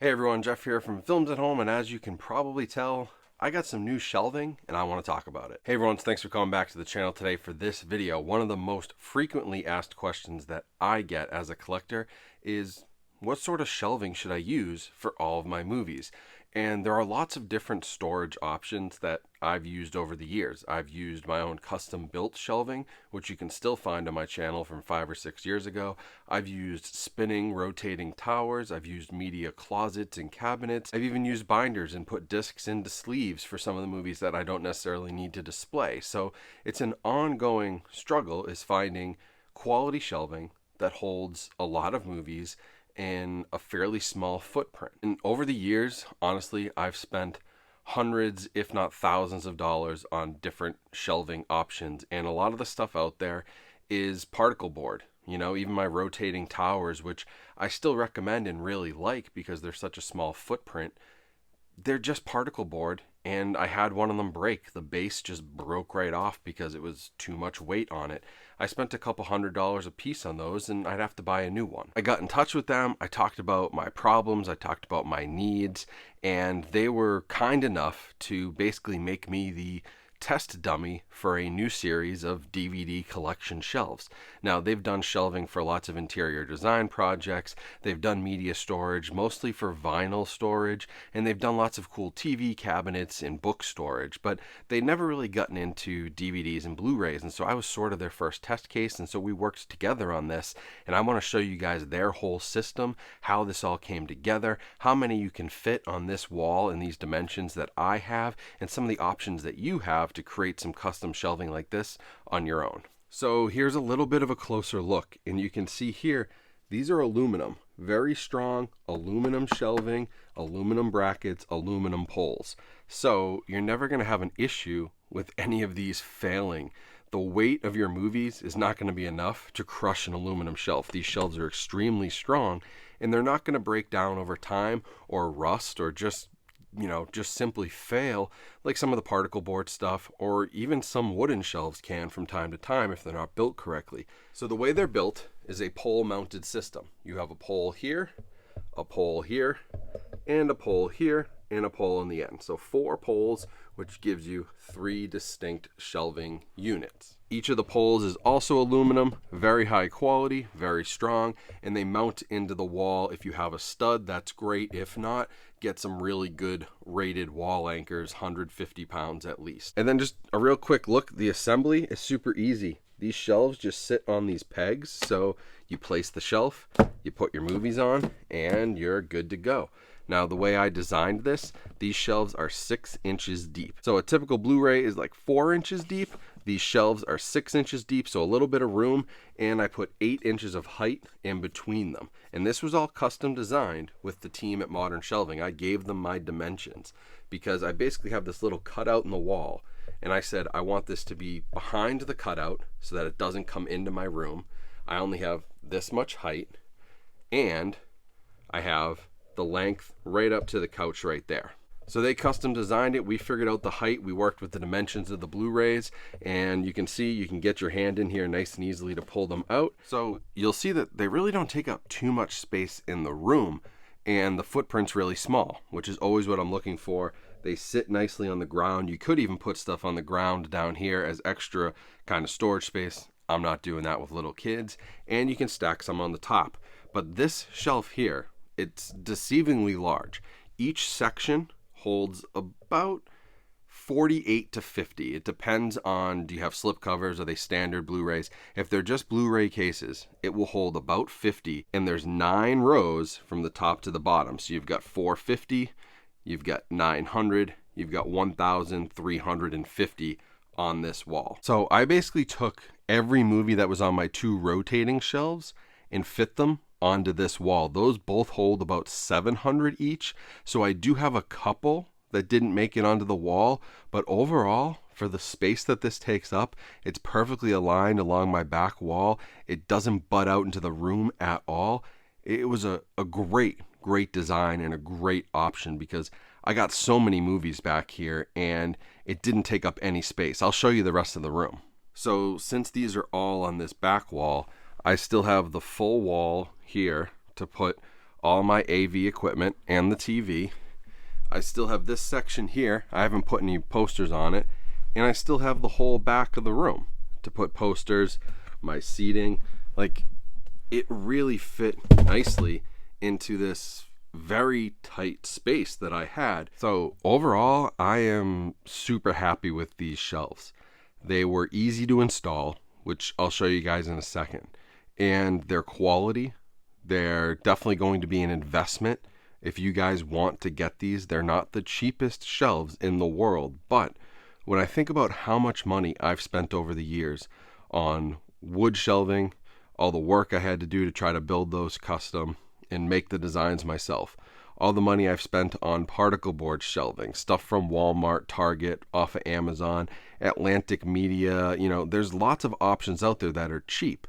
Hey everyone, Jeff here from Films at Home, and as you can probably tell, I got some new shelving and I want to talk about it. Hey everyone, thanks for coming back to the channel today for this video. One of the most frequently asked questions that I get as a collector is, what sort of shelving should I use for all of my movies? And there are lots of different storage options that I've used over the years. I've used my own custom built shelving, which you can still find on my channel from 5 or 6 years ago. I've used spinning, rotating towers. I've used media closets and cabinets. I've even used binders and put discs into sleeves for some of the movies that I don't necessarily need to display. So it's an ongoing struggle is finding quality shelving that holds a lot of movies in a fairly small footprint. And over the years, honestly, I've spent hundreds, if not thousands of dollars on different shelving options. And a lot of the stuff out there is particle board. You know, even my rotating towers, which I still recommend and really like because they're such a small footprint, they're just particle board, and I had one of them break. The base just broke right off because it was too much weight on it. I spent a couple $100 a piece on those, and I'd have to buy a new one. I got in touch with them. I talked about my problems. I talked about my needs, and they were kind enough to basically make me the test dummy for a new series of DVD collection shelves. Now, they've done shelving for lots of interior design projects, they've done media storage, mostly for vinyl storage, and they've done lots of cool TV cabinets and book storage, but they never really gotten into DVDs and Blu-rays, and so I was sort of their first test case, and so we worked together on this, and I want to show you guys their whole system, how this all came together, how many you can fit on this wall in these dimensions that I have, and some of the options that you have to create some custom shelving like this on your own. So here's a little bit of a closer look, and you can see here these are aluminum, very strong aluminum shelving, aluminum brackets, aluminum poles. So you're never going to have an issue with any of these failing. The weight of your movies is not going to be enough to crush an aluminum shelf. These shelves are extremely strong, and they're not going to break down over time or rust or just simply fail like some of the particle board stuff, or even some wooden shelves can from time to time if they're not built correctly. So the way they're built is a pole mounted system. You have a pole here, a pole here, and a pole here, and a pole in the end. So 4 poles, which gives you 3 distinct shelving units. Each of the poles is also aluminum, very high quality, very strong, and they mount into the wall. If you have a stud, that's great. If not, get some really good rated wall anchors, 150 pounds at least. And then just a real quick look, the assembly is super easy. These shelves just sit on these pegs, so you place the shelf, you put your movies on, and you're good to go. Now, the way I designed this, these shelves are 6 inches deep. So a typical Blu-ray is like 4 inches deep. These shelves are 6 inches deep, so a little bit of room, and I put 8 inches of height in between them. And this was all custom designed with the team at Modern Shelving. I gave them my dimensions because I basically have this little cutout in the wall, and I said I want this to be behind the cutout so that it doesn't come into my room. I only have this much height, and I have the length right up to the couch right there. So they custom designed it. We figured out the height. We worked with the dimensions of the Blu-rays, and you can see you can get your hand in here nice and easily to pull them out. So you'll see that they really don't take up too much space in the room, and the footprint's really small, which is always what I'm looking for. They sit nicely on the ground. You could even put stuff on the ground down here as extra kind of storage space. I'm not doing that with little kids, and you can stack some on the top. But this shelf here, it's deceivingly large. Each section holds about 48 to 50. It depends on, do you have slip covers? Are they standard Blu-rays? If they're just Blu-ray cases, it will hold about 50, and there's 9 rows from the top to the bottom. So you've got 450, you've got 900, you've got 1,350 on this wall. So I basically took every movie that was on my 2 rotating shelves and fit them onto this wall. Those both hold about 700 each, so I do have a couple that didn't make it onto the wall, but overall, for the space that this takes up, it's perfectly aligned along my back wall. It doesn't butt out into the room at all. It was a great design and a great option because I got so many movies back here and it didn't take up any space. I'll show you the rest of the room. So since these are all on this back wall, I still have the full wall here to put all my AV equipment and the TV. I still have this section here. I haven't put any posters on it. And I still have the whole back of the room to put posters, my seating. Like, it really fit nicely into this very tight space that I had. So overall, I am super happy with these shelves. They were easy to install, which I'll show you guys in a second. And their quality, they're definitely going to be an investment. If you guys want to get these, they're not the cheapest shelves in the world. But when I think about how much money I've spent over the years on wood shelving, all the work I had to do to try to build those custom and make the designs myself, all the money I've spent on particle board shelving, stuff from Walmart, Target, off of Amazon, Atlantic Media, there's lots of options out there that are cheap.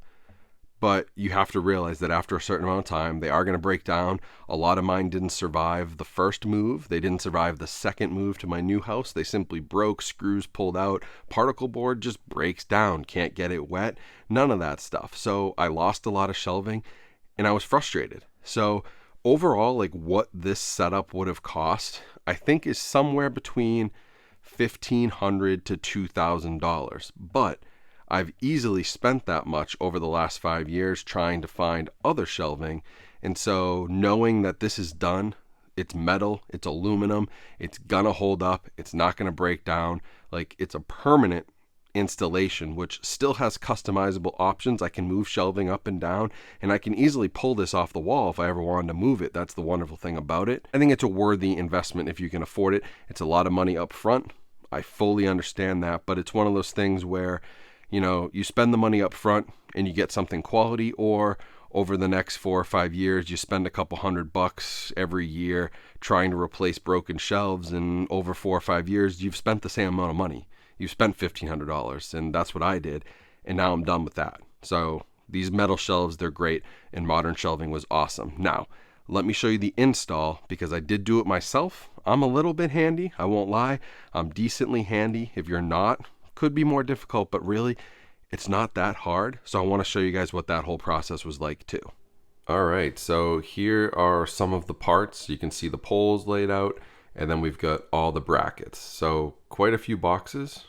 But you have to realize that after a certain amount of time, they are going to break down. A lot of mine didn't survive the first move. They didn't survive the second move to my new house. They simply broke, screws pulled out. Particle board just breaks down, can't get it wet. None of that stuff. So I lost a lot of shelving and I was frustrated. So overall, like what this setup would have cost, I think is somewhere between $1,500 to $2,000. But I've easily spent that much over the last 5 years trying to find other shelving. And so knowing that this is done, it's metal, it's aluminum, it's gonna hold up, it's not gonna break down. Like, it's a permanent installation, which still has customizable options. I can move shelving up and down, and I can easily pull this off the wall if I ever wanted to move it. That's the wonderful thing about it. I think it's a worthy investment if you can afford it. It's a lot of money up front. I fully understand that, but it's one of those things where you spend the money up front and you get something quality, or over the next 4 or 5 years, you spend a couple $100 every year trying to replace broken shelves. And over 4 or 5 years, you've spent the same amount of money. You've spent $1,500, and that's what I did. And now I'm done with that. So these metal shelves, they're great, and Modern Shelving was awesome. Now, let me show you the install, because I did do it myself. I'm a little bit handy, I won't lie. I'm decently handy. If you're not, could be more difficult, but really it's not that hard. So I want to show you guys what that whole process was like too. All right, so here are some of the parts. You can see the poles laid out, and then we've got all the brackets. So quite a few boxes,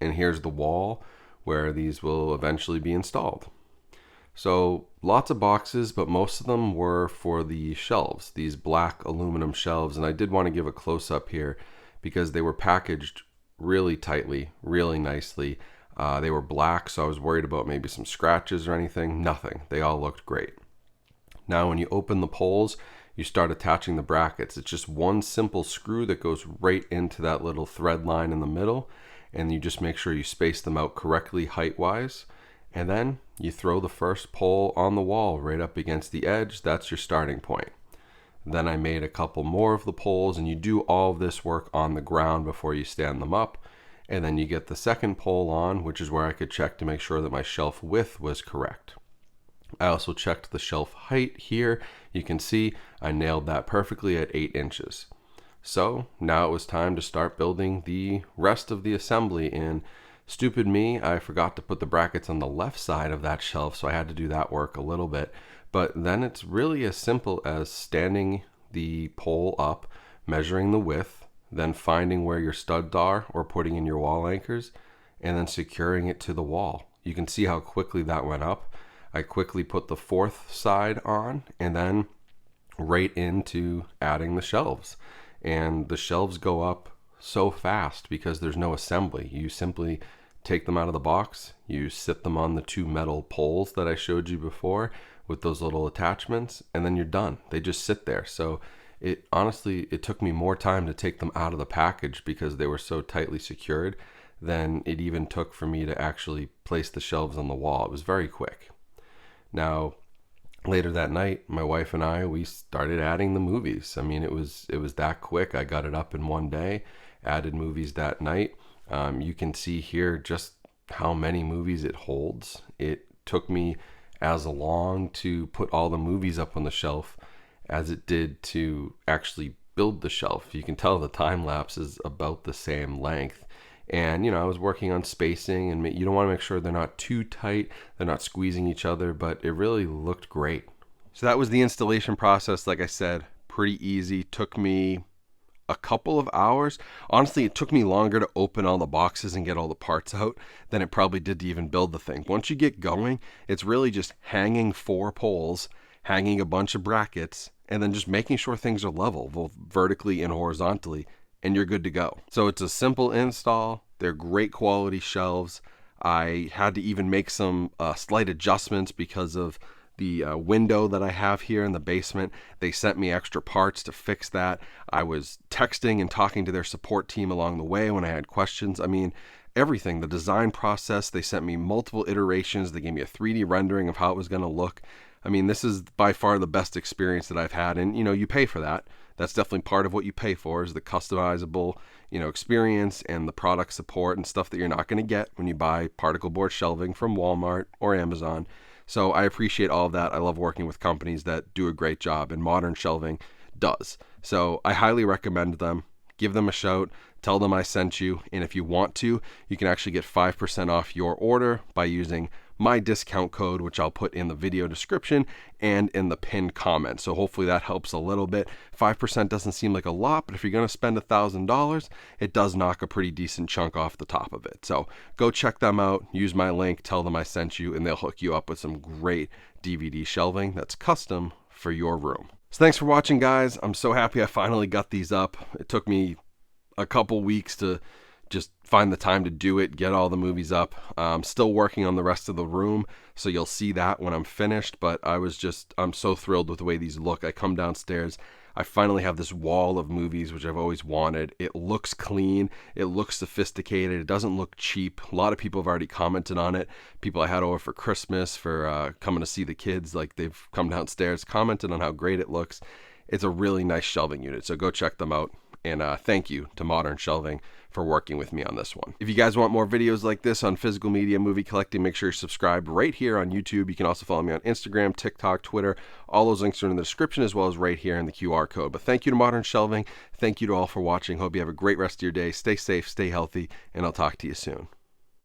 and here's the wall where these will eventually be installed. So lots of boxes, but most of them were for the shelves, these black aluminum shelves. And I did want to give a close-up here because they were packaged really tightly, really nicely. They were black, so I was worried about maybe some scratches or anything. Nothing. They all looked great. Now when you open the poles, you start attaching the brackets. It's just one simple screw that goes right into that little thread line in the middle, and you just make sure you space them out correctly height-wise. And then you throw the first pole on the wall right up against the edge. That's your starting point. Then I made a couple more of the poles, and you do all of this work on the ground before you stand them up. And then you get the second pole on, which is where I could check to make sure that my shelf width was correct. I also checked the shelf height here. You can see I nailed that perfectly at 8 inches. So now it was time to start building the rest of the assembly. And stupid me, I forgot to put the brackets on the left side of that shelf, so I had to do that work a little bit. But then it's really as simple as standing the pole up, measuring the width, then finding where your studs are or putting in your wall anchors, and then securing it to the wall. You can see how quickly that went up. I quickly put the fourth side on, and then right into adding the shelves. And the shelves go up so fast because there's no assembly. You simply take them out of the box, you sit them on the 2 metal poles that I showed you before with those little attachments, and then you're done. They just sit there. So it honestly took me more time to take them out of the package because they were so tightly secured than it even took for me to actually place the shelves on the wall. It was very quick. Now, later that night, my wife and I, we started adding the movies. I mean, it was that quick. I got it up in one day, added movies that night. You can see here just how many movies it holds. It took me as long to put all the movies up on the shelf as it did to actually build the shelf. You can tell the time lapse is about the same length. And, I was working on spacing, and you don't want to make sure they're not too tight, they're not squeezing each other, but it really looked great. So that was the installation process. Like I said, pretty easy. Took me a couple of hours. Honestly, it took me longer to open all the boxes and get all the parts out than it probably did to even build the thing. Once you get going, it's really just hanging 4 poles, hanging a bunch of brackets, and then just making sure things are level, both vertically and horizontally, and you're good to go. So it's a simple install. They're great quality shelves. I had to even make some slight adjustments because of the window that I have here in the basement. They sent me extra parts to fix that. I was texting and talking to their support team along the way when I had questions. I mean, everything, the design process, they sent me multiple iterations. They gave me a 3D rendering of how it was going to look. I mean, this is by far the best experience that I've had. And, you pay for that. That's definitely part of what you pay for, is the customizable, experience and the product support and stuff that you're not going to get when you buy particle board shelving from Walmart or Amazon. So I appreciate all of that. I love working with companies that do a great job, and Modern Shelving does. So I highly recommend them. Give them a shout. Tell them I sent you. And if you want to, you can actually get 5% off your order by using my discount code, which I'll put in the video description and in the pinned comment. So hopefully that helps a little bit. 5% doesn't seem like a lot, but if you're going to spend $1,000, it does knock a pretty decent chunk off the top of it. So go check them out, use my link, tell them I sent you, and they'll hook you up with some great DVD shelving that's custom for your room. So thanks for watching, guys. I'm so happy I finally got these up. It took me a couple weeks to just find the time to do it, get all the movies up. I'm still working on the rest of the room, so you'll see that when I'm finished, but I'm so thrilled with the way these look. I come downstairs, I finally have this wall of movies, which I've always wanted. It looks clean, it looks sophisticated, it doesn't look cheap. A lot of people have already commented on it. People I had over for Christmas, for coming to see the kids, like they've come downstairs, commented on how great it looks. It's a really nice shelving unit, so go check them out. And thank you to Modern Shelving for working with me on this one. If you guys want more videos like this on physical media, movie collecting, make sure you're subscribed right here on YouTube. You can also follow me on Instagram, TikTok, Twitter. All those links are in the description, as well as right here in the QR code. But thank you to Modern Shelving. Thank you to all for watching. Hope you have a great rest of your day. Stay safe, stay healthy, and I'll talk to you soon.